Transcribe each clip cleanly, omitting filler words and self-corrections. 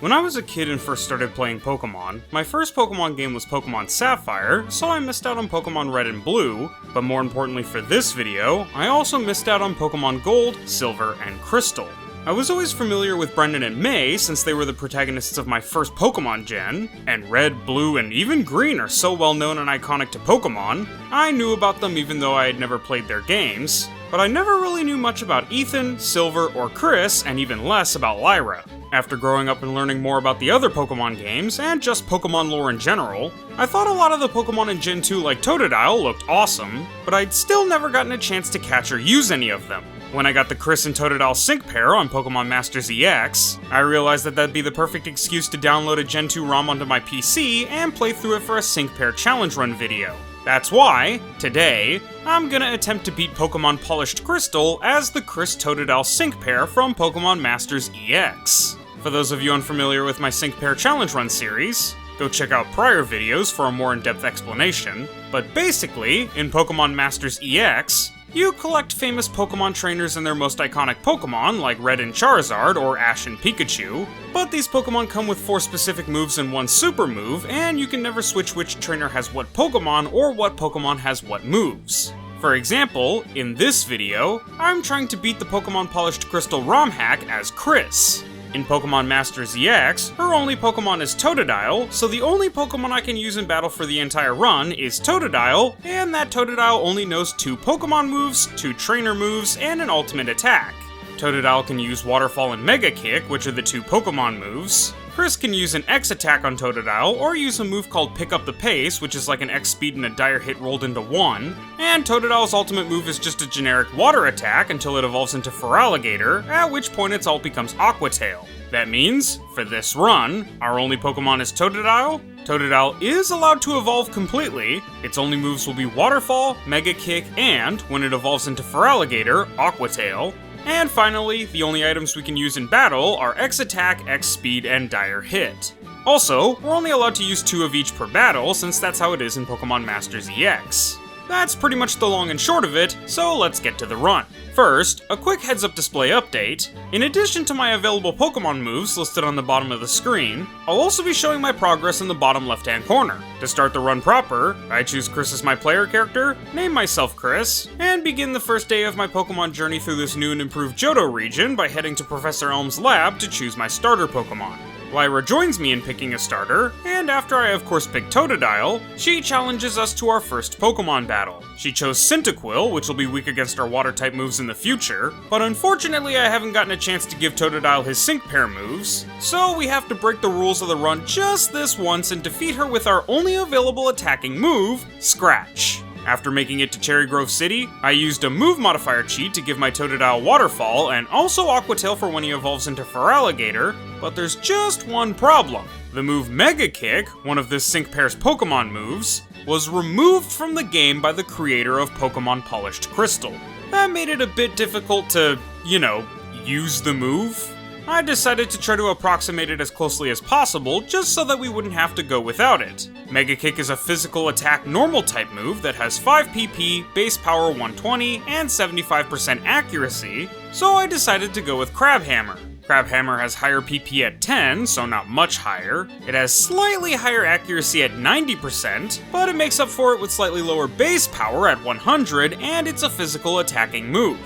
When I was a kid and first started playing Pokemon, my first Pokemon game was Pokemon Sapphire, so I missed out on Pokemon Red and Blue, but more importantly for this video, I also missed out on Pokemon Gold, Silver, and Crystal. I was always familiar with Brendan and May since they were the protagonists of my first Pokemon gen, and Red, Blue, and even Green are so well known and iconic to Pokemon. I knew about them even though I had never played their games, but I never really knew much about Ethan, Silver, or Kris, and even less about Lyra. After growing up and learning more about the other Pokemon games, and just Pokemon lore in general, I thought a lot of the Pokemon in Gen 2 like Totodile looked awesome, but I'd still never gotten a chance to catch or use any of them. When I got the Kris and Totodile sync pair on Pokemon Masters EX, I realized that that'd be the perfect excuse to download a Gen 2 ROM onto my PC and play through it for a sync pair challenge run video. That's why, today, I'm gonna attempt to beat Pokemon Polished Crystal as the Kris Totodile sync pair from Pokemon Masters EX. For those of you unfamiliar with my sync pair challenge run series, go check out prior videos for a more in-depth explanation, but basically, in Pokemon Masters EX, you collect famous Pokemon trainers and their most iconic Pokemon, like Red and Charizard or Ash and Pikachu, but these Pokemon come with 4 specific moves and 1 super move, and you can never switch which trainer has what Pokemon or what Pokemon has what moves. For example, in this video, I'm trying to beat the Pokemon Polished Crystal ROM hack as Kris. In Pokemon Masters EX, her only Pokemon is Totodile, so the only Pokemon I can use in battle for the entire run is Totodile, and that Totodile only knows 2 Pokemon moves, 2 trainer moves, and an ultimate attack. Totodile can use Waterfall and Mega Kick, which are the 2 Pokemon moves. Kris can use an X attack on Totodile, or use a move called Pick Up the Pace, which is like an X speed and a dire hit rolled into one. And Totodile's ultimate move is just a generic water attack until it evolves into Feraligatr, at which point its ult becomes Aqua Tail. That means, for this run, our only Pokemon is Totodile. Totodile is allowed to evolve completely. Its only moves will be Waterfall, Mega Kick, and, when it evolves into Feraligatr, Aqua Tail. And finally, the only items we can use in battle are X Attack, X Speed, and Dire Hit. Also, we're only allowed to use 2 of each per battle, since that's how it is in Pokemon Masters EX. That's pretty much the long and short of it, so let's get to the run. First, a quick heads-up display update. In addition to my available Pokemon moves listed on the bottom of the screen, I'll also be showing my progress in the bottom left-hand corner. To start the run proper, I choose Kris as my player character, name myself Kris, and begin the first day of my Pokemon journey through this new and improved Johto region by heading to Professor Elm's lab to choose my starter Pokemon. Lyra joins me in picking a starter, and after I of course pick Totodile, she challenges us to our first Pokemon battle. She chose Cyndaquil, which will be weak against our water-type moves in the future, but unfortunately I haven't gotten a chance to give Totodile his sync pair moves, so we have to break the rules of the run just this once and defeat her with our only available attacking move, Scratch. After making it to Cherry Grove City, I used a move modifier cheat to give my Totodile Waterfall and also Aqua Tail for when he evolves into Feraligatr, but there's just one problem. The move Mega Kick, one of this sync pair's Pokemon moves, was removed from the game by the creator of Pokemon Polished Crystal. That made it a bit difficult to, use the move. I decided to try to approximate it as closely as possible, just so that we wouldn't have to go without it. Mega Kick is a physical attack normal type move that has 5 PP, base power 120, and 75% accuracy, so I decided to go with Crabhammer. Crabhammer has higher PP at 10, so not much higher. It has slightly higher accuracy at 90%, but it makes up for it with slightly lower base power at 100, and it's a physical attacking move.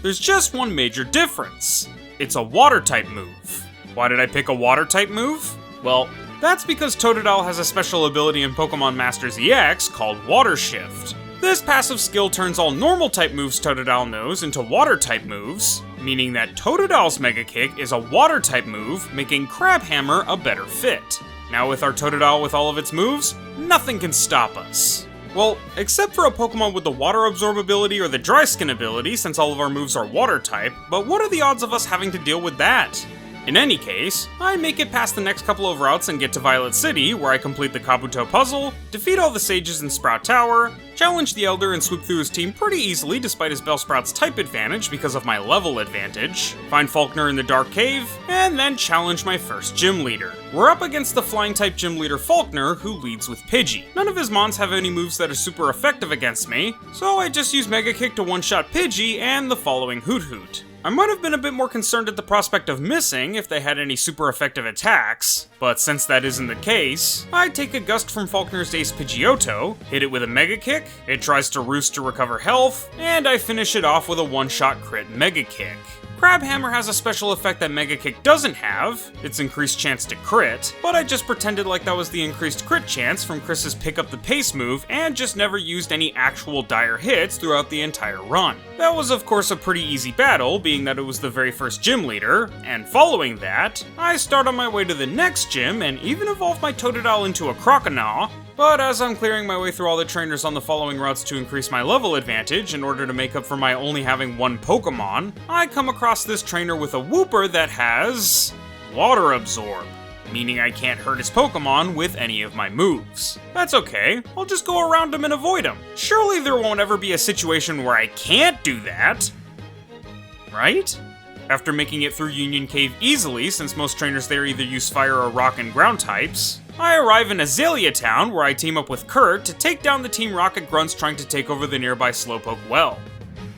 There's just one major difference. It's a water-type move. Why did I pick a water-type move? Well, that's because Totodile has a special ability in Pokemon Masters EX called Water Shift. This passive skill turns all normal-type moves Totodile knows into water-type moves, meaning that Totodile's Mega Kick is a water-type move, making Crabhammer a better fit. Now with our Totodile with all of its moves, nothing can stop us. Well, except for a Pokemon with the Water Absorb ability or the Dry Skin ability, since all of our moves are Water-type, but what are the odds of us having to deal with that? In any case, I make it past the next couple of routes and get to Violet City, where I complete the Kabuto puzzle, defeat all the sages in Sprout Tower, challenge the Elder and sweep through his team pretty easily despite his Bellsprout's type advantage because of my level advantage, find Faulkner in the Dark Cave, and then challenge my first gym leader. We're up against the flying-type gym leader Faulkner, who leads with Pidgey. None of his mons have any moves that are super effective against me, so I just use Mega Kick to one-shot Pidgey and the following Hoot Hoot. I might have been a bit more concerned at the prospect of missing if they had any super effective attacks, but since that isn't the case, I take a gust from Faulkner's Ace Pidgeotto, hit it with a Mega Kick, it tries to roost to recover health, and I finish it off with a one-shot crit Mega Kick. Crabhammer has a special effect that Mega Kick doesn't have, its increased chance to crit, but I just pretended like that was the increased crit chance from Kris's Pick Up the Pace move and just never used any actual dire hits throughout the entire run. That was of course a pretty easy battle, being that it was the very first gym leader, and following that, I start on my way to the next gym and even evolve my Totodile into a Croconaw. But as I'm clearing my way through all the trainers on the following routes to increase my level advantage in order to make up for my only having one Pokemon, I come across this trainer with a Wooper that has Water Absorb, meaning I can't hurt his Pokemon with any of my moves. That's okay, I'll just go around him and avoid him. Surely there won't ever be a situation where I can't do that, right? After making it through Union Cave easily, since most trainers there either use fire or rock and ground types, I arrive in Azalea Town where I team up with Kurt to take down the Team Rocket Grunts trying to take over the nearby Slowpoke well.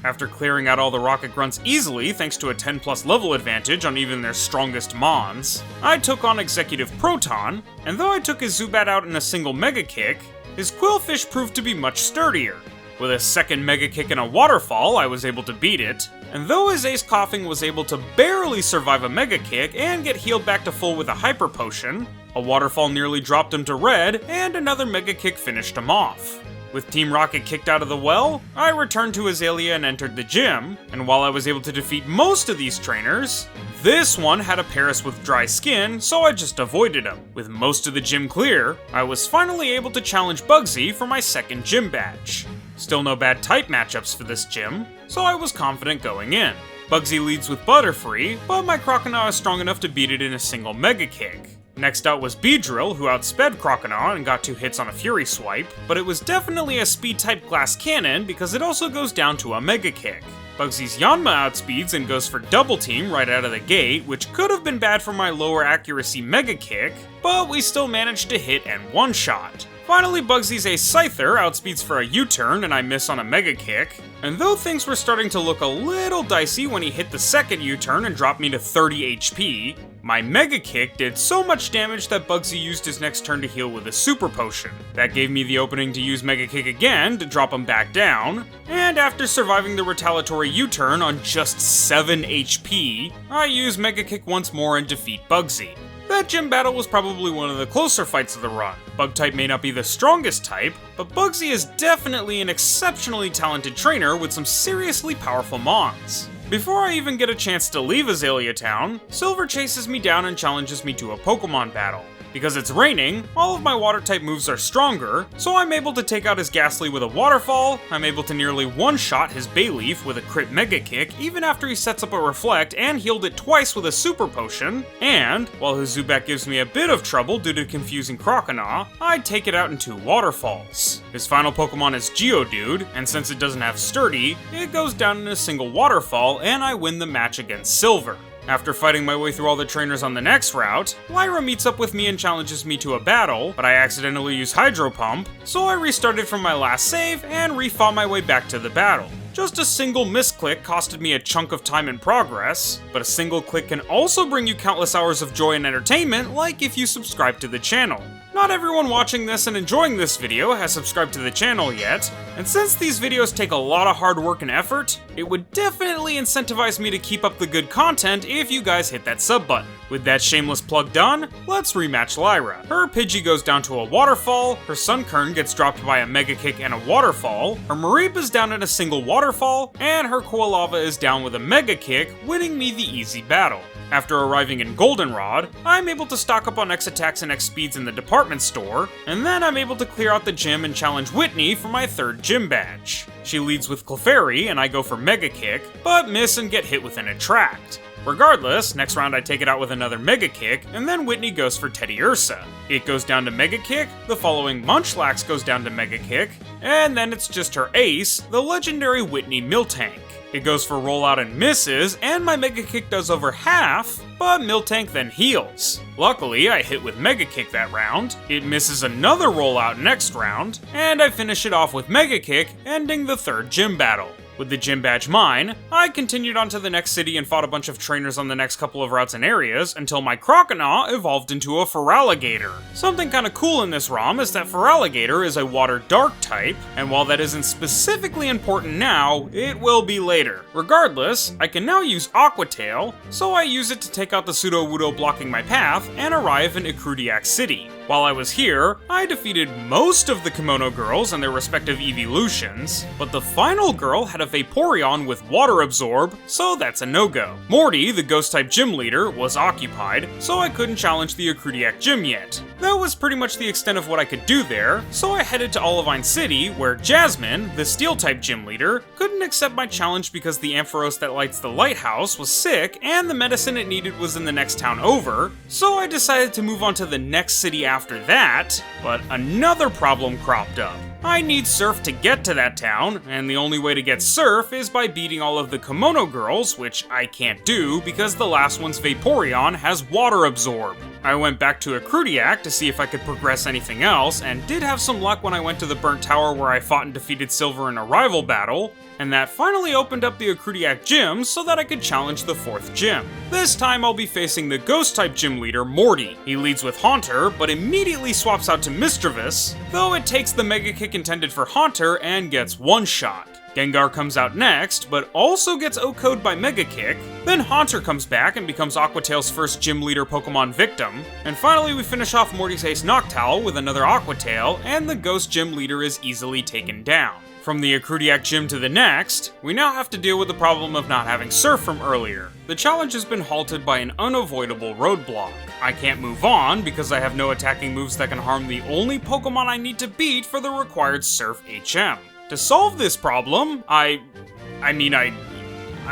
After clearing out all the Rocket Grunts easily thanks to a 10+ level advantage on even their strongest Mons, I took on Executive Proton, and though I took his Zubat out in a single Mega Kick, his Quillfish proved to be much sturdier. With a second Mega Kick and a Waterfall, I was able to beat it, and though his Ace Coughing was able to barely survive a Mega Kick and get healed back to full with a Hyper Potion, a Waterfall nearly dropped him to red, and another Mega Kick finished him off. With Team Rocket kicked out of the well, I returned to Azalea and entered the gym, and while I was able to defeat most of these trainers, this one had a Paris with dry skin, so I just avoided him. With most of the gym clear, I was finally able to challenge Bugsy for my second gym badge. Still no bad type matchups for this gym, so I was confident going in. Bugsy leads with Butterfree, but my Croconaw is strong enough to beat it in a single Mega Kick. Next out was Beedrill, who outsped Croconaw and got 2 hits on a Fury Swipe, but it was definitely a speed-type Glass Cannon because it also goes down to a Mega Kick. Bugsy's Yanma outspeeds and goes for Double Team right out of the gate, which could have been bad for my lower accuracy Mega Kick, but we still managed to hit and one-shot. Finally, Bugsy's Ace Scyther outspeeds for a U-turn and I miss on a Mega Kick, and though things were starting to look a little dicey when he hit the second U-turn and dropped me to 30 HP, my Mega Kick did so much damage that Bugsy used his next turn to heal with a Super Potion. That gave me the opening to use Mega Kick again to drop him back down, and after surviving the retaliatory U-turn on just 7 HP, I use Mega Kick once more and defeat Bugsy. That gym battle was probably one of the closer fights of the run. Bug-type may not be the strongest type, but Bugsy is definitely an exceptionally talented trainer with some seriously powerful Mons. Before I even get a chance to leave Azalea Town, Silver chases me down and challenges me to a Pokemon battle. Because it's raining, all of my water-type moves are stronger, so I'm able to take out his Ghastly with a Waterfall, I'm able to nearly one-shot his Bayleaf with a crit Mega Kick even after he sets up a Reflect and healed it twice with a Super Potion, and, while his Zubat gives me a bit of trouble due to confusing Croconaw, I take it out in 2 Waterfalls. His final Pokemon is Geodude, and since it doesn't have Sturdy, it goes down in a single Waterfall and I win the match against Silver. After fighting my way through all the trainers on the next route, Lyra meets up with me and challenges me to a battle, but I accidentally use Hydro Pump, so I restarted from my last save and refought my way back to the battle. Just a single misclick costed me a chunk of time and progress, but a single click can also bring you countless hours of joy and entertainment, like if you subscribe to the channel. Not everyone watching this and enjoying this video has subscribed to the channel yet, and since these videos take a lot of hard work and effort, it would definitely incentivize me to keep up the good content if you guys hit that sub button. With that shameless plug done, let's rematch Lyra. Her Pidgey goes down to a Waterfall, her Sunkern gets dropped by a Mega Kick and a Waterfall, her Mareep is down in a single Waterfall, and her Quilava is down with a Mega Kick, winning me the easy battle. After arriving in Goldenrod, I'm able to stock up on X attacks and X speeds in the department store, and then I'm able to clear out the gym and challenge Whitney for my 3rd gym badge. She leads with Clefairy, and I go for Mega Kick, but miss and get hit with an Attract. Regardless, next round I take it out with another Mega Kick, and then Whitney goes for Teddy Ursa. It goes down to Mega Kick, the following Munchlax goes down to Mega Kick, and then it's just her ace, the legendary Whitney Miltank. It goes for rollout and misses, and my Mega Kick does over half, but Miltank then heals. Luckily, I hit with Mega Kick that round, it misses another rollout next round, and I finish it off with Mega Kick, ending the 3rd gym battle. With the gym badge mine, I continued on to the next city and fought a bunch of trainers on the next couple of routes and areas until my Croconaw evolved into a Feraligatr. Something kinda cool in this ROM is that Feraligatr is a water dark type, and while that isn't specifically important now, it will be later. Regardless, I can now use Aqua Tail, so I use it to take out the Sudowoodo blocking my path and arrive in Ecrudiac City. While I was here, I defeated most of the Kimono girls and their respective evolutions, but the final girl had a Vaporeon with Water Absorb, so that's a no-go. Morty, the Ghost-type gym leader, was occupied, so I couldn't challenge the Ecrudiac gym yet. That was pretty much the extent of what I could do there, so I headed to Olivine City, where Jasmine, the Steel-type gym leader, couldn't accept my challenge because the Ampharos that lights the lighthouse was sick and the medicine it needed was in the next town over, so I decided to move on to the next city after that, but another problem cropped up. I need Surf to get to that town, and the only way to get Surf is by beating all of the Kimono girls, which I can't do because the last one's Vaporeon has Water Absorb. I went back to Ecrudiac to see if I could progress anything else, and did have some luck when I went to the Burnt Tower where I fought and defeated Silver in a rival battle, and that finally opened up the Ecrudiac gym so that I could challenge the 4th gym. This time I'll be facing the Ghost-type gym leader, Morty. He leads with Haunter, but immediately swaps out to Mischievous, though it takes the Mega Kick intended for Haunter and gets one-shot. Gengar comes out next, but also gets OHKO'd by Mega Kick. Then Haunter comes back and becomes Aqua Tail's first gym leader Pokemon victim. And finally we finish off Morty's ace Noctowl with another Aqua Tail, and the Ghost gym leader is easily taken down. From the Ecrudiac gym to the next, we now have to deal with the problem of not having Surf from earlier. The challenge has been halted by an unavoidable roadblock. I can't move on because I have no attacking moves that can harm the only Pokemon I need to beat for the required Surf HM. To solve this problem, I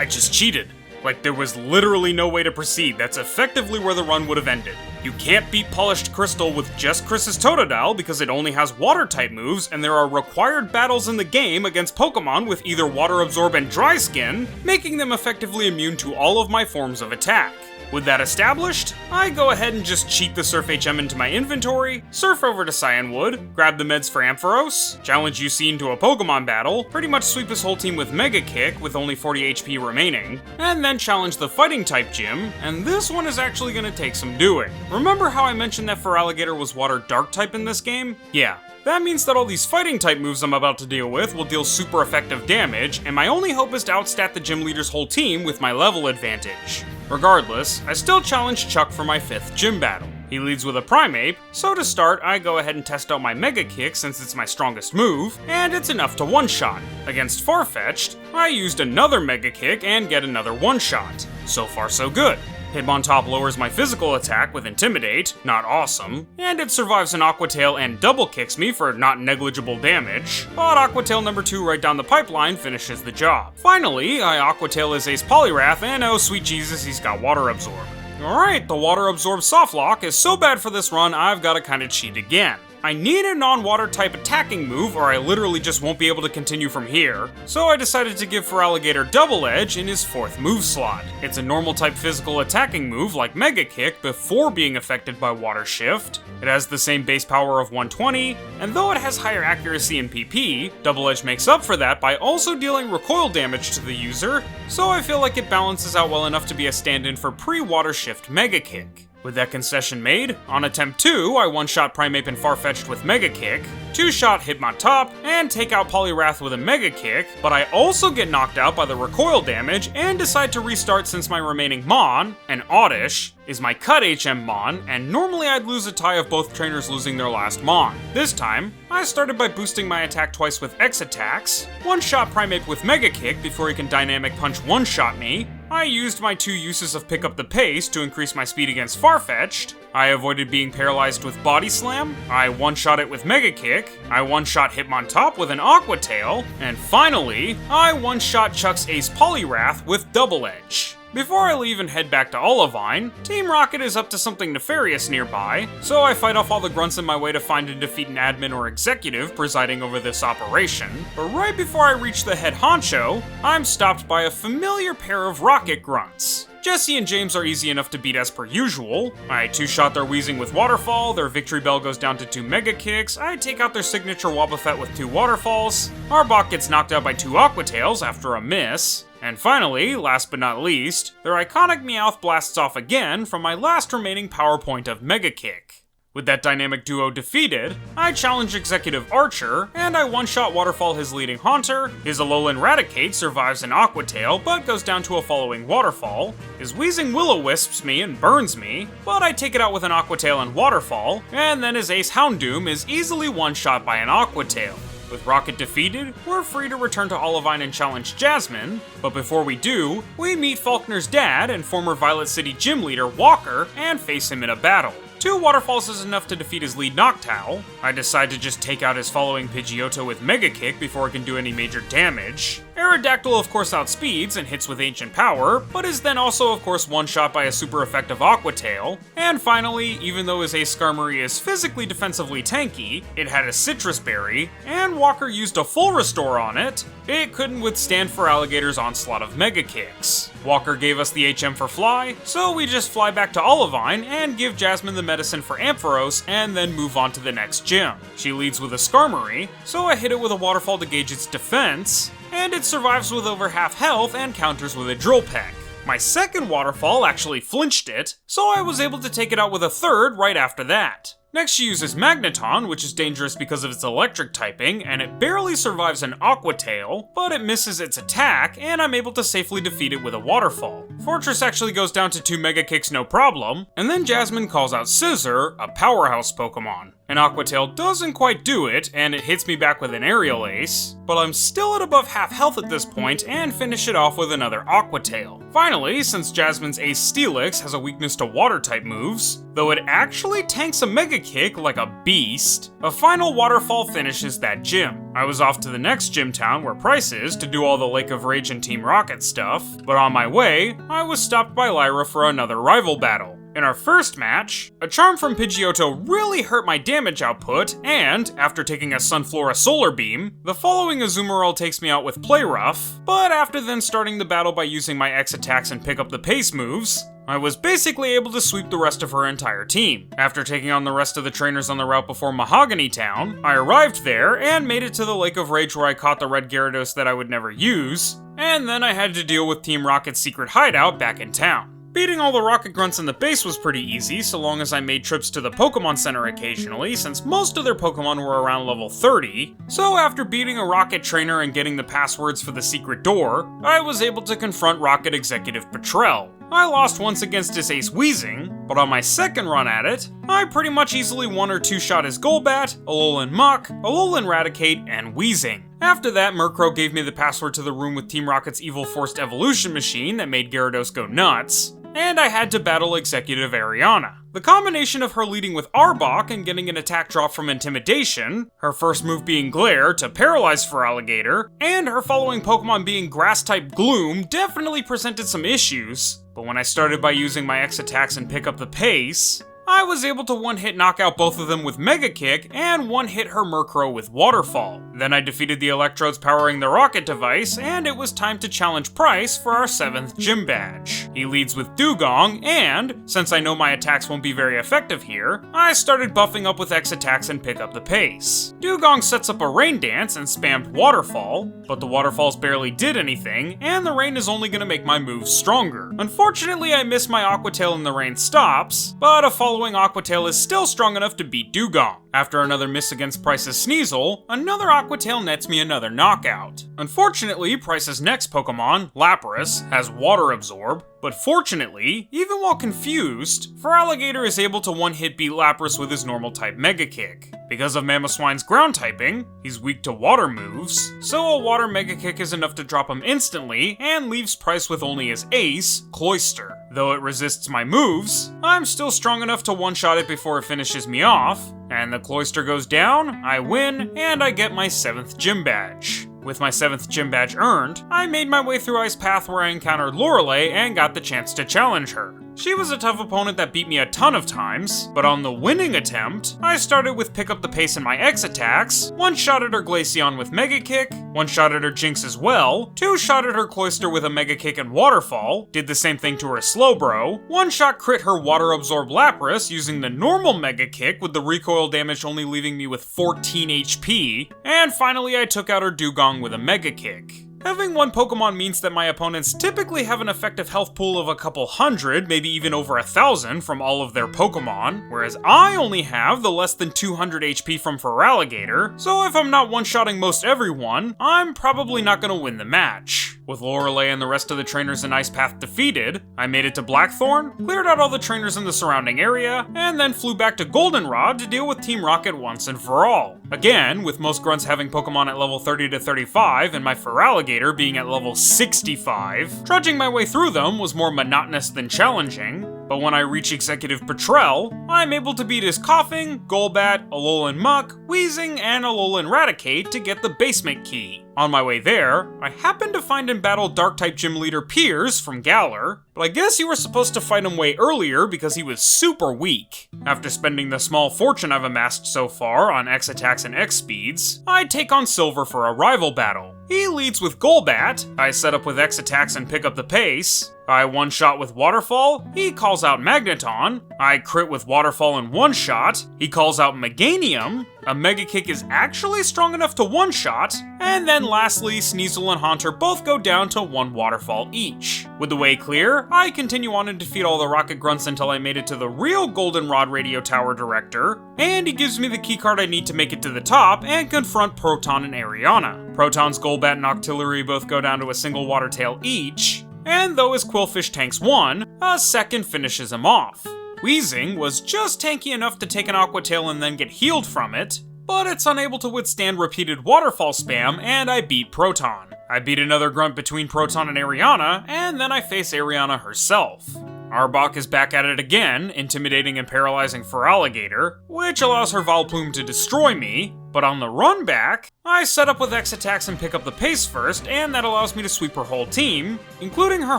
just cheated. Like, there was literally no way to proceed. That's effectively where the run would have ended. You can't beat Polished Crystal with just Kris's Totodile because it only has Water-type moves, and there are required battles in the game against Pokemon with either Water Absorb and Dry Skin, making them effectively immune to all of my forms of attack. With that established, I go ahead and just cheat the Surf HM into my inventory, surf over to Cyanwood, grab the meds for Ampharos, challenge UC into a Pokemon battle, pretty much sweep his whole team with Mega Kick with only 40 HP remaining, and then challenge the Fighting-type gym, and this one is actually gonna take some doing. Remember how I mentioned that Feraligatr was Water Dark type in this game? Yeah. That means that all these fighting-type moves I'm about to deal with will deal super effective damage, and my only hope is to outstat the gym leader's whole team with my level advantage. Regardless, I still challenge Chuck for my 5th gym battle. He leads with a Primeape, so to start, I go ahead and test out my Mega Kick since it's my strongest move, and it's enough to one-shot. Against Farfetch'd, I used another Mega Kick and get another one-shot. So far so good. Hitmontop lowers my physical attack with Intimidate, not awesome, and it survives an Aqua Tail and double kicks me for not negligible damage, but Aqua Tail number 2 right down the pipeline finishes the job. Finally, I Aqua Tail his ace Poliwrath, and oh sweet Jesus, he's got Water Absorb. Alright, the Water Absorb Softlock is so bad for this run, I've gotta kinda cheat again. I need a non-water type attacking move or I literally just won't be able to continue from here, so I decided to give Feraligatr Double Edge in his 4th move slot. It's a normal type physical attacking move like Mega Kick before being affected by Water Shift. It has the same base power of 120, and though it has higher accuracy in PP, Double Edge makes up for that by also dealing recoil damage to the user, so I feel like it balances out well enough to be a stand-in for pre-Water Shift Mega Kick. With that concession made, on attempt 2, I one-shot Primeape and Farfetch'd with Mega Kick, 2-shot Hitmontop, and take out Poliwrath with a Mega Kick, but I also get knocked out by the recoil damage and decide to restart since my remaining Mon, an Oddish, is my Cut HM Mon, and normally I'd lose a tie of both trainers losing their last Mon. This time, I started by boosting my attack twice with X attacks, one-shot Primeape with Mega Kick before he can Dynamic Punch one-shot me, I used my 2 uses of Pick Up the Pace to increase my speed against Farfetch'd, I avoided being paralyzed with Body Slam, I one-shot it with Mega Kick, I one-shot Hitmontop with an Aqua Tail, and finally, I one-shot Chuck's ace Poliwrath with Double Edge. Before I leave and head back to Olivine, Team Rocket is up to something nefarious nearby, so I fight off all the grunts in my way to find and defeat an admin or executive presiding over this operation. But right before I reach the head honcho, I'm stopped by a familiar pair of rocket grunts. Jesse and James are easy enough to beat as per usual. I two-shot their Wheezing with Waterfall, their Victory Bell goes down to 2 Mega Kicks, I take out their signature Wobbuffet with 2 Waterfalls, Arbok gets knocked out by 2 Aqua Tails after a miss, and finally, last but not least, their iconic Meowth blasts off again from my last remaining power point of Mega Kick. With that dynamic duo defeated, I challenge Executive Archer, and I one-shot Waterfall his leading Haunter, his Alolan Raticate survives an Aqua Tail but goes down to a following Waterfall, his Wheezing Will-O-Wisps me and burns me, but I take it out with an Aqua Tail and Waterfall, and then his Ace Houndoom is easily one-shot by an Aqua Tail. With Rocket defeated, we're free to return to Olivine and challenge Jasmine, but before we do, we meet Faulkner's dad and former Violet City gym leader Walker and face him in a battle. 2 Waterfalls is enough to defeat his lead Noctowl. I decide to just take out his following Pidgeotto with Mega Kick before it can do any major damage. Aerodactyl of course outspeeds and hits with Ancient Power, but is then also of course one-shot by a super effective Aqua Tail. And finally, even though his Ace Skarmory is physically defensively tanky, it had a Citrus Berry, and Walker used a full restore on it, it couldn't withstand Feraligator's onslaught of Mega Kicks. Walker gave us the HM for Fly, so we just fly back to Olivine and give Jasmine the medicine for Ampharos and then move on to the next gym. She leads with a Skarmory, so I hit it with a Waterfall to gauge its defense, and it survives with over half health and counters with a Drill Peck. My second Waterfall actually flinched it, so I was able to take it out with a third right after that. Next she uses Magneton, which is dangerous because of its electric typing, and it barely survives an Aqua Tail, but it misses its attack, and I'm able to safely defeat it with a Waterfall. Fortress actually goes down to 2 Mega Kicks no problem, and then Jasmine calls out Scizor, a powerhouse Pokemon. An Aqua Tail doesn't quite do it, and it hits me back with an Aerial Ace, but I'm still at above half health at this point and finish it off with another Aqua Tail. Finally, since Jasmine's Ace Steelix has a weakness to Water-type moves, though it actually tanks a Mega Kick like a beast, a final Waterfall finishes that gym. I was off to the next gym town where Price is to do all the Lake of Rage and Team Rocket stuff, but on my way, I was stopped by Lyra for another rival battle. In our first match, a charm from Pidgeotto really hurt my damage output, and, after taking a Sunflora Solar Beam, the following Azumarill takes me out with Play Rough, but after then starting the battle by using my X attacks and pick up the pace moves, I was basically able to sweep the rest of her entire team. After taking on the rest of the trainers on the route before Mahogany Town, I arrived there and made it to the Lake of Rage where I caught the red Gyarados that I would never use, and then I had to deal with Team Rocket's secret hideout back in town. Beating all the Rocket Grunts in the base was pretty easy, so long as I made trips to the Pokemon Center occasionally, since most of their Pokemon were around level 30. So after beating a Rocket trainer and getting the passwords for the secret door, I was able to confront Rocket Executive Petrel. I lost once against his Ace Wheezing, but on my second run at it, I pretty much easily one or two-shot his Golbat, Alolan Muck, Alolan Raticate, and Wheezing. After that, Murkrow gave me the password to the room with Team Rocket's evil forced evolution machine that made Gyarados go nuts, and I had to battle Executive Ariana. The combination of her leading with Arbok and getting an attack drop from Intimidation, her first move being Glare to paralyze Feraligator, and her following Pokemon being Grass-type Gloom definitely presented some issues, but when I started by using my X attacks and pick up the pace, I was able to one-hit knock out both of them with Mega Kick and one-hit her Murkrow with Waterfall. Then I defeated the Electrodes powering the Rocket device, and it was time to challenge Price for our 7th gym badge. He leads with Dugong, and, since I know my attacks won't be very effective here, I started buffing up with X attacks and pick up the pace. Dugong sets up a Rain Dance and spammed Waterfall, but the Waterfalls barely did anything, and the rain is only going to make my moves stronger. Unfortunately, I missed my Aqua Tail and the rain stops, but a following Aqua Tail is still strong enough to beat Dugong. After another miss against Price's Sneasel, another Aqua Tail nets me another knockout. Unfortunately, Price's next Pokemon, Lapras, has Water Absorb, but fortunately, even while confused, Feraligator is able to one-hit beat Lapras with his normal type Mega Kick. Because of Mamoswine's ground typing, he's weak to water moves, so a water Mega Kick is enough to drop him instantly and leaves Price with only his ace, Cloyster. Though it resists my moves, I'm still strong enough to one-shot it before it finishes me off, and the Cloyster goes down, I win, and I get my 7th gym badge. With my 7th gym badge earned, I made my way through Ice Path where I encountered Lorelei and got the chance to challenge her. She was a tough opponent that beat me a ton of times, but on the winning attempt, I started with Pick Up the Pace in my X attacks, one-shotted her Glaceon with Mega Kick, one-shotted her Jinx as well, two-shotted her Cloyster with a Mega Kick and Waterfall, did the same thing to her Slowbro, one-shot crit her Water Absorb Lapras using the normal Mega Kick with the recoil damage only leaving me with 14 HP, and finally I took out her Dugong with a Mega Kick. Having one Pokemon means that my opponents typically have an effective health pool of a couple hundred, maybe even over 1,000 from all of their Pokemon, whereas I only have the less than 200 HP from Feraligatr, so if I'm not one-shotting most everyone, I'm probably not gonna win the match. With Lorelei and the rest of the trainers in Ice Path defeated, I made it to Blackthorn, cleared out all the trainers in the surrounding area, and then flew back to Goldenrod to deal with Team Rocket once and for all. Again, with most grunts having Pokemon at level 30 to 35 and my Feraligatr being at level 65, trudging my way through them was more monotonous than challenging, but when I reach Executive Petrel, I'm able to beat his Coughing, Golbat, Alolan Muck, Wheezing, and Alolan Raticate to get the basement key. On my way there, I happened to find and battle Dark-type Gym Leader Piers from Galar, but I guess you were supposed to fight him way earlier because he was super weak. After spending the small fortune I've amassed so far on X attacks and X speeds, I take on Silver for a rival battle. He leads with Golbat, I set up with X attacks and pick up the pace, I one-shot with Waterfall, he calls out Magneton, I crit with Waterfall and one-shot, he calls out Meganium, a Mega Kick is actually strong enough to one-shot, and then lastly, Sneasel and Haunter both go down to one Waterfall each. With the way clear, I continue on and defeat all the Rocket Grunts until I made it to the real Goldenrod Radio Tower Director, and he gives me the keycard I need to make it to the top and confront Proton and Ariana. Proton's Golbat and Octillery both go down to a single Water Tail each, and though his Quillfish tanks one, a second finishes him off. Wheezing was just tanky enough to take an Aqua Tail and then get healed from it, but it's unable to withstand repeated Waterfall spam, and I beat Proton. I beat another grunt between Proton and Ariana, and then I face Ariana herself. Arbok is back at it again, intimidating and paralyzing Feraligatr, which allows her Vileplume to destroy me, but on the run back, I set up with X attacks and pick up the pace first, and that allows me to sweep her whole team, including her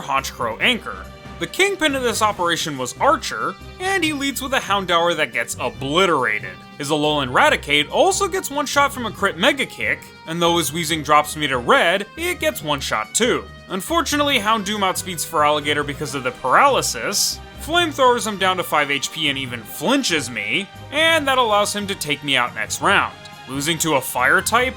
Honchkrow Anchor. The kingpin of this operation was Archer, and he leads with a Houndour that gets obliterated. His Alolan Raticate also gets one shot from a crit Mega Kick, and though his Wheezing drops me to red, it gets one shot too. Unfortunately, Houndoom outspeeds Feraligatr because of the paralysis, flamethrowers him down to 5 HP and even flinches me, and that allows him to take me out next round. Losing to a fire type?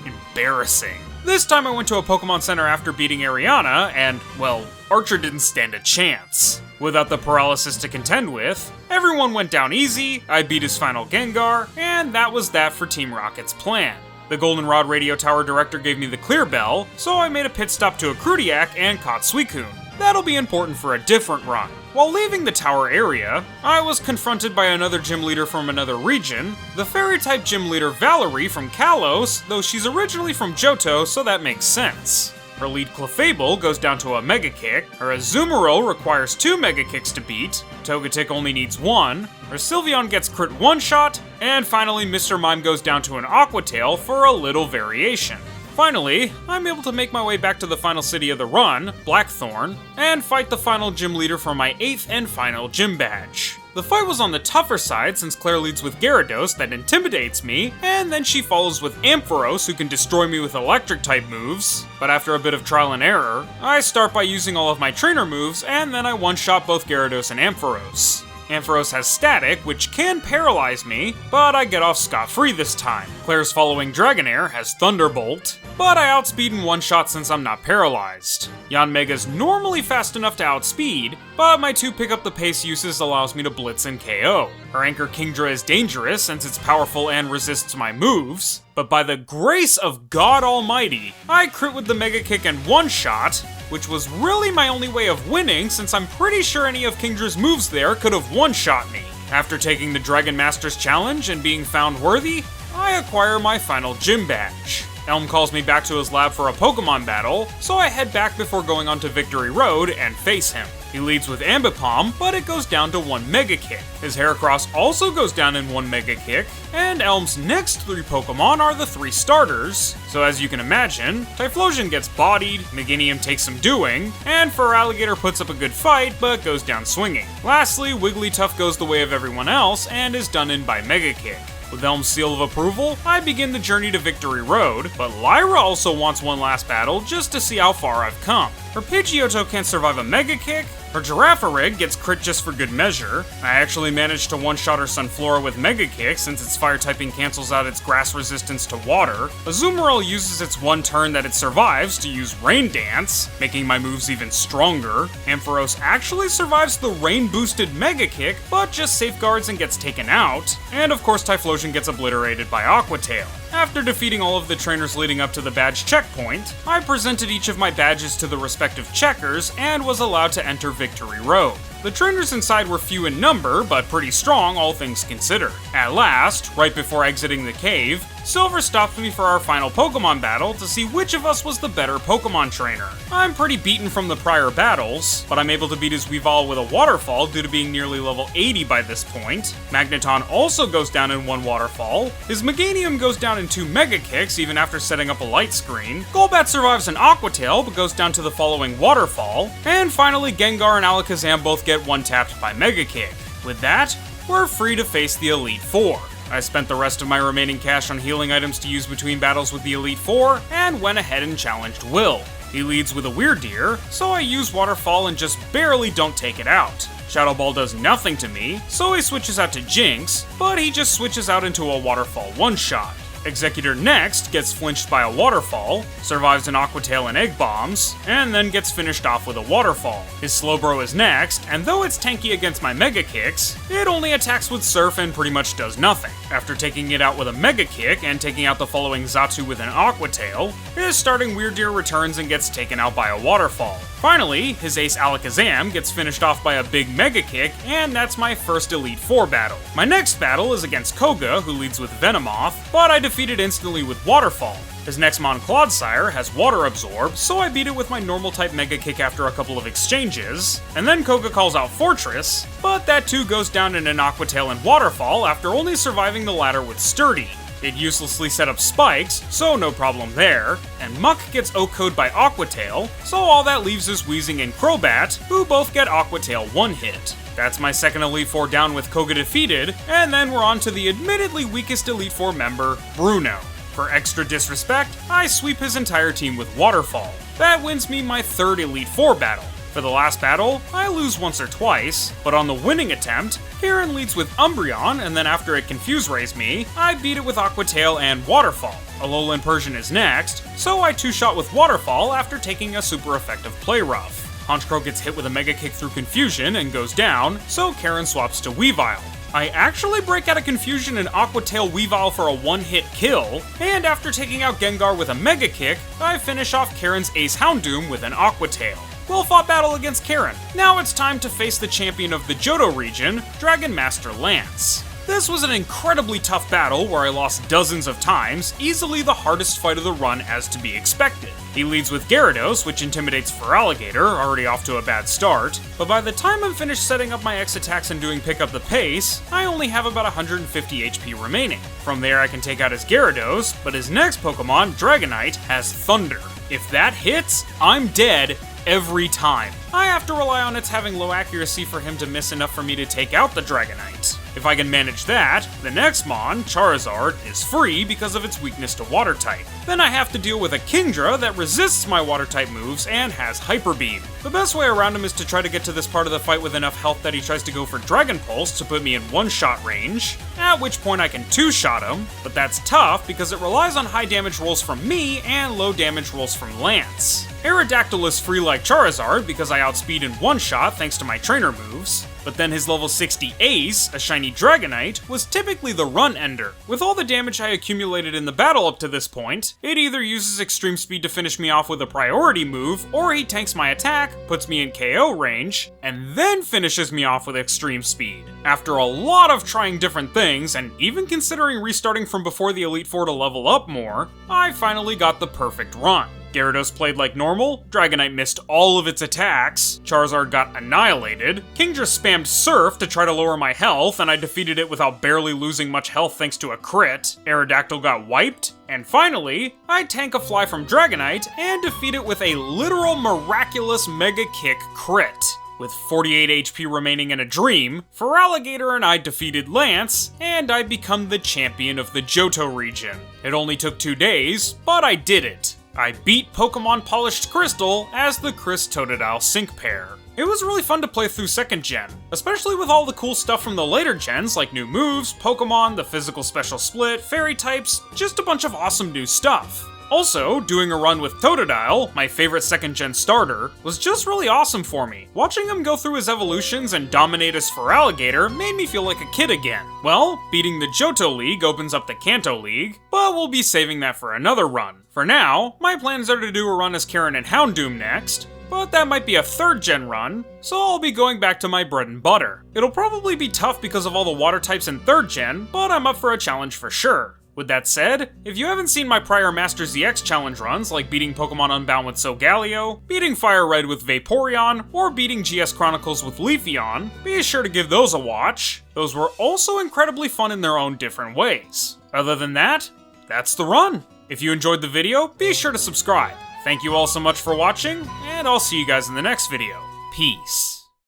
Embarrassing. This time I went to a Pokemon Center after beating Ariana, and, well, Archer didn't stand a chance. Without the paralysis to contend with, everyone went down easy, I beat his final Gengar, and that was that for Team Rocket's plan. The Goldenrod Radio Tower Director gave me the clear bell, so I made a pit stop to Akrudiak and caught Suicune. That'll be important for a different run. While leaving the tower area, I was confronted by another gym leader from another region, the fairy-type gym leader Valerie from Kalos, though she's originally from Johto, so that makes sense. Her lead Clefable goes down to a Mega Kick, her Azumarill requires 2 Mega Kicks to beat, Togetic only needs 1, her Sylveon gets crit 1-shot, and finally Mr. Mime goes down to an Aqua Tail for a little variation. Finally, I'm able to make my way back to the final city of the run, Blackthorn, and fight the final gym leader for my 8th and final gym badge. The fight was on the tougher side since Claire leads with Gyarados that intimidates me, and then she follows with Ampharos who can destroy me with electric type moves, but after a bit of trial and error, I start by using all of my trainer moves and then I one-shot both Gyarados and Ampharos. Ampharos has Static, which can paralyze me, but I get off scot-free this time. Claire's following Dragonair has Thunderbolt, but I outspeed in one shot since I'm not paralyzed. Yanmega's normally fast enough to outspeed, but my 2 pick up the pace uses allows me to blitz and KO. Her Anchor Kingdra is dangerous since it's powerful and resists my moves, but by the grace of God Almighty, I crit with the Mega Kick and one shot, which was really my only way of winning since I'm pretty sure any of Kingdra's moves there could have one-shot me. After taking the Dragon Masters challenge and being found worthy, I acquire my final gym badge. Elm calls me back to his lab for a Pokemon battle, so I head back before going on to Victory Road and face him. He leads with Ambipom, but it goes down to 1 Mega Kick. His Heracross also goes down in 1 Mega Kick, and Elm's next 3 Pokemon are the 3 starters. So as you can imagine, Typhlosion gets bodied, Meganium takes some doing, and Feraligatr puts up a good fight, but goes down swinging. Lastly, Wigglytuff goes the way of everyone else, and is done in by Mega Kick. With Elm's seal of approval, I begin the journey to Victory Road, but Lyra also wants one last battle just to see how far I've come. Her Pidgeotto can't survive a Mega Kick, her Girafarig gets crit just for good measure, I actually managed to one-shot her Sunflora with Mega Kick since its fire typing cancels out its grass resistance to water, Azumarill uses its one turn that it survives to use Rain Dance, making my moves even stronger, Ampharos actually survives the rain-boosted Mega Kick, but just safeguards and gets taken out, and of course Typhlosion gets obliterated by Aqua Tail. After defeating all of the trainers leading up to the badge checkpoint, I presented each of my badges to the respective checkers and was allowed to enter Victory Road. The trainers inside were few in number, but pretty strong, all things considered. At last, right before exiting the cave, Silver stopped me for our final Pokemon battle to see which of us was the better Pokemon trainer. I'm pretty beaten from the prior battles, but I'm able to beat his Weavile with a Waterfall due to being nearly level 80 by this point. Magneton also goes down in 1 Waterfall. His Meganium goes down in 2 Mega Kicks even after setting up a light screen. Golbat survives an Aqua Tail but goes down to the following Waterfall. And finally, Gengar and Alakazam both get one-tapped by Mega Kick. With that, we're free to face the Elite Four. I spent the rest of my remaining cash on healing items to use between battles with the Elite Four, and went ahead and challenged Will. He leads with a Weirdeer, so I use Waterfall and just barely don't take it out. Shadow Ball does nothing to me, so he switches out to Jinx, but he just switches out into a Waterfall one-shot. Executor next gets flinched by a Waterfall, survives an Aqua Tail and Egg Bombs, and then gets finished off with a Waterfall. His Slowbro is next, and though it's tanky against my Mega Kicks, it only attacks with Surf and pretty much does nothing. After taking it out with a Mega Kick and taking out the following Xatu with an Aqua Tail, his starting Weirdeer returns and gets taken out by a Waterfall. Finally, his ace Alakazam gets finished off by a big Mega Kick, and that's my first Elite Four battle. My next battle is against Koga, who leads with Venomoth, but I defeated instantly with Waterfall. His Nexmon Clodsire has Water Absorb, so I beat it with my normal type Mega Kick after a couple of exchanges, and then Koga calls out Fortress, but that too goes down in an Aqua Tail and Waterfall after only surviving the latter with Sturdy. It uselessly set up spikes, so no problem there, and Muck gets Oak-Code by Aqua Tail, so all that leaves is Weezing and Crobat, who both get Aqua Tail one-hit. That's my second Elite Four down with Koga defeated, and then we're on to the admittedly weakest Elite Four member, Bruno. For extra disrespect, I sweep his entire team with Waterfall. That wins me my third Elite Four battle. For the last battle, I lose once or twice, but on the winning attempt, Karen leads with Umbreon, and then after it Confuse Rays me, I beat it with Aqua Tail and Waterfall. Alolan Persian is next, so I two-shot with Waterfall after taking a super effective Play Rough. Honchkrow gets hit with a Mega Kick through Confusion and goes down, so Karen swaps to Weavile. I actually break out of Confusion and Aqua Tail Weavile for a one-hit kill, and after taking out Gengar with a Mega Kick, I finish off Karen's Ace Houndoom with an Aqua Tail. Well-fought battle against Karen. Now it's time to face the champion of the Johto region, Dragon Master Lance. This was an incredibly tough battle where I lost dozens of times, easily the hardest fight of the run as to be expected. He leads with Gyarados, which intimidates Feraligatr, already off to a bad start, but by the time I'm finished setting up my X attacks and doing pick up the pace, I only have about 150 HP remaining. From there I can take out his Gyarados, but his next Pokemon, Dragonite, has Thunder. If that hits, I'm dead every time. I have to rely on its having low accuracy for him to miss enough for me to take out the Dragonite. If I can manage that, the next Mon, Charizard, is free because of its weakness to Water type. Then I have to deal with a Kingdra that resists my Water type moves and has Hyper Beam. The best way around him is to try to get to this part of the fight with enough health that he tries to go for Dragon Pulse to put me in one-shot range, at which point I can two-shot him, but that's tough because it relies on high damage rolls from me and low damage rolls from Lance. Aerodactyl is free like Charizard because I outspeed in one shot thanks to my trainer moves, but then his level 60 Ace, a shiny Dragonite, was typically the run ender. With all the damage I accumulated in the battle up to this point, it either uses extreme speed to finish me off with a priority move, or he tanks my attack, puts me in KO range, and then finishes me off with extreme speed. After a lot of trying different things, and even considering restarting from before the Elite Four to level up more, I finally got the perfect run. Gyarados played like normal, Dragonite missed all of its attacks, Charizard got annihilated, Kingdra spammed Surf to try to lower my health, and I defeated it without barely losing much health thanks to a crit, Aerodactyl got wiped, and finally, I tank a fly from Dragonite and defeat it with a literal miraculous Mega Kick crit. With 48 HP remaining in a dream, Feraligatr and I defeated Lance, and I become the champion of the Johto region. It only took 2 days, but I did it. I beat Pokemon Polished Crystal as the Kris Totodile sync pair. It was really fun to play through 2nd gen, especially with all the cool stuff from the later gens like new moves, Pokemon, the physical special split, fairy types, just a bunch of awesome new stuff. Also, doing a run with Totodile, my favorite 2nd gen starter, was just really awesome for me. Watching him go through his evolutions and dominate as Feraligatr made me feel like a kid again. Well, beating the Johto League opens up the Kanto League, but we'll be saving that for another run. For now, my plans are to do a run as Karen and Houndoom next, but that might be a 3rd gen run, so I'll be going back to my bread and butter. It'll probably be tough because of all the water types in 3rd gen, but I'm up for a challenge for sure. With that said, if you haven't seen my prior Masters EX challenge runs, like beating Pokemon Unbound with Solgaleo, beating Fire Red with Vaporeon, or beating GS Chronicles with Leafeon, be sure to give those a watch. Those were also incredibly fun in their own different ways. Other than that, that's the run. If you enjoyed the video, be sure to subscribe. Thank you all so much for watching, and I'll see you guys in the next video. Peace.